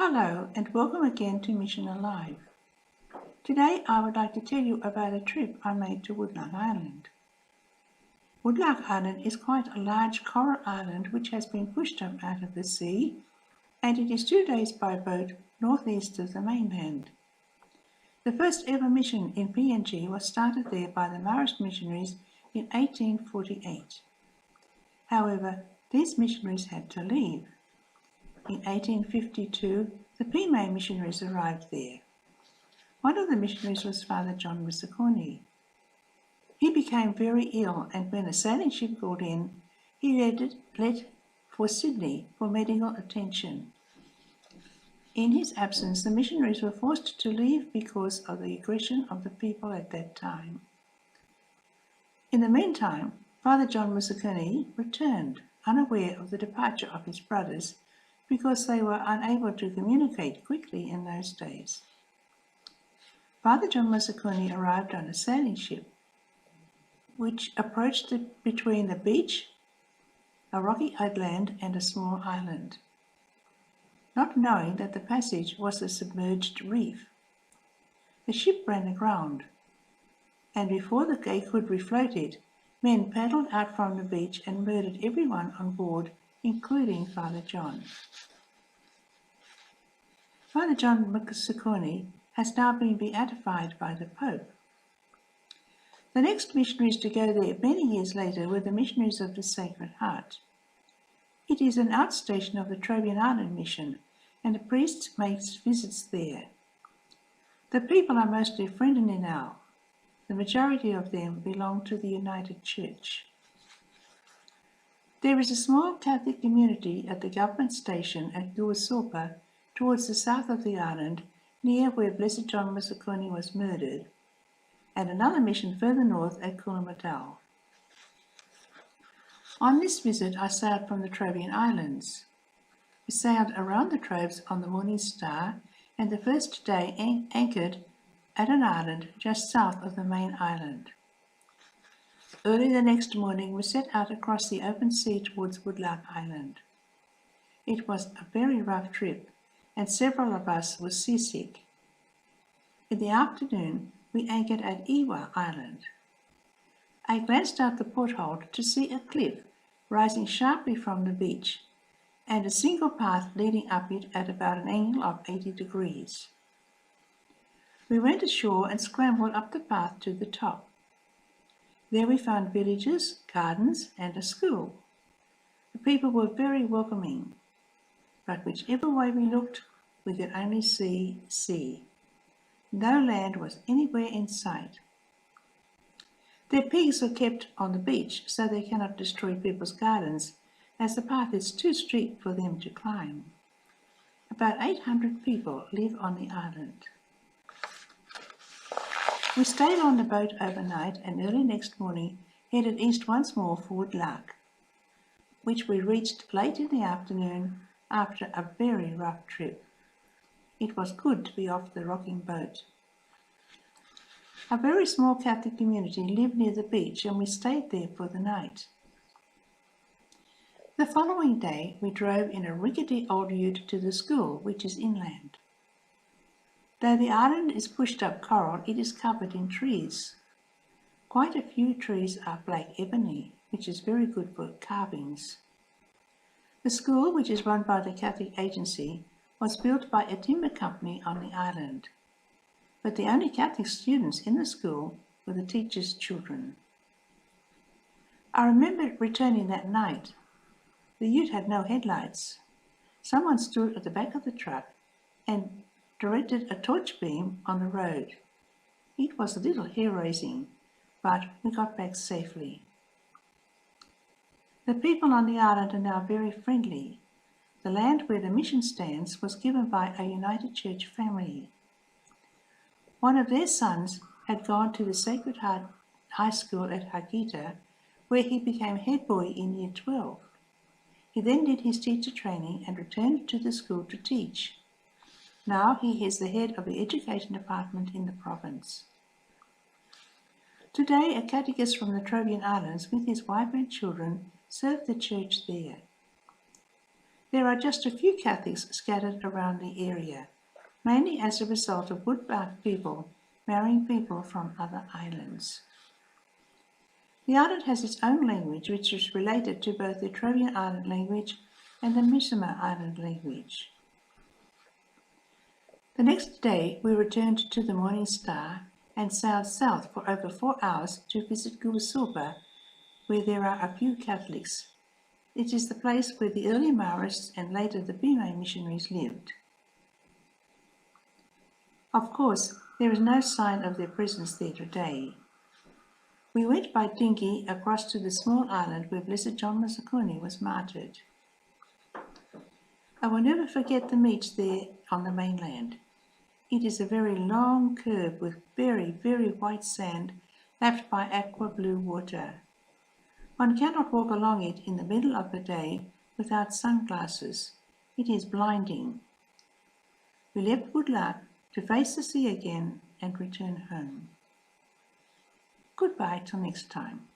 Hello and welcome again to Mission Alive. Today I would like to tell you about a trip I made to Woodlark Island. Woodlark Island is quite a large coral island which has been pushed up out of the sea, and it is 2 days by boat northeast of the mainland. The first ever mission in PNG was started there by the Marist missionaries in 1848. However, these missionaries had to leave. In 1852, the Pime missionaries arrived there. One of the missionaries was Father John Musakoni. He became very ill, and when a sailing ship called in, he left for Sydney for medical attention. In his absence, the missionaries were forced to leave because of the aggression of the people at that time. In the meantime, Father John Musakoni returned, unaware of the departure of his brothers, because they were unable to communicate quickly in those days. Father John Musakoni arrived on a sailing ship which approached between the beach, a rocky headland and a small island, not knowing that the passage was a submerged reef. The ship ran aground, and before they could refloat it, men paddled out from the beach and murdered everyone on board, including Father John. Father John Musakoni has now been beatified by the Pope. The next missionaries to go there many years later were the missionaries of the Sacred Heart. It is an outstation of the Trobriand Island mission, and a priest makes visits there. The people are mostly Fredenenau. The majority of them belong to the United Church. There is a small Catholic community at the government station at Guasopa, towards the south of the island, near where Blessed John Musakoni was murdered, and another mission further north at Kulamatau. On this visit I sailed from the Trobriand Islands. We sailed around the Trobes on the Morning Star, and the first day anchored at an island just south of the main island. Early the next morning we set out across the open sea towards Woodlark Island. It was a very rough trip, and several of us were seasick. In the afternoon we anchored at Ewa Island. I glanced out the porthole to see a cliff rising sharply from the beach, and a single path leading up it at about an angle of 80 degrees. We went ashore and scrambled up the path to the top. There we found villages, gardens, and a school. The people were very welcoming, but whichever way we looked, we could only see sea. No land was anywhere in sight. Their pigs are kept on the beach so they cannot destroy people's gardens, as the path is too steep for them to climb. About 800 people live on the island. We stayed on the boat overnight and early next morning headed east once more for Woodlark, which we reached late in the afternoon after a very rough trip. It was good to be off the rocking boat. A very small Catholic community lived near the beach, and we stayed there for the night. The following day we drove in a rickety old ute to the school, which is inland. Though the island is pushed up coral, it is covered in trees. Quite a few trees are black ebony, which is very good for carvings. The school, which is run by the Catholic Agency, was built by a timber company on the island, but the only Catholic students in the school were the teachers' children. I remember returning that night. The ute had no headlights. Someone stood at the back of the truck and directed a torch beam on the road. It was a little hair-raising, but we got back safely. The people on the island are now very friendly. The land where the mission stands was given by a United Church family. One of their sons had gone to the Sacred Heart High School at Hagita, where he became head boy in Year 12. He then did his teacher training and returned to the school to teach. Now he is the head of the education department in the province. Today, a catechist from the Trobriand Islands with his wife and children serve the church there. There are just a few Catholics scattered around the area, mainly as a result of Woodlark people marrying people from other islands. The island has its own language, which is related to both the Trojan Island language and the Midsummer Island language. The next day we returned to the Morning Star and sailed south for over 4 hours to visit Guasulpa, where there are a few Catholics. It is the place where the early Maoists and later the Pime missionaries lived. Of course, there is no sign of their presence there today. We went by dinghy across to the small island where Blessed John Masakuni was martyred. I will never forget the beach there on the mainland. It is a very long curve with very, very white sand lapped by aqua blue water. One cannot walk along it in the middle of the day without sunglasses. It is blinding. We left Woodlark to face the sea again and return home. Goodbye till next time.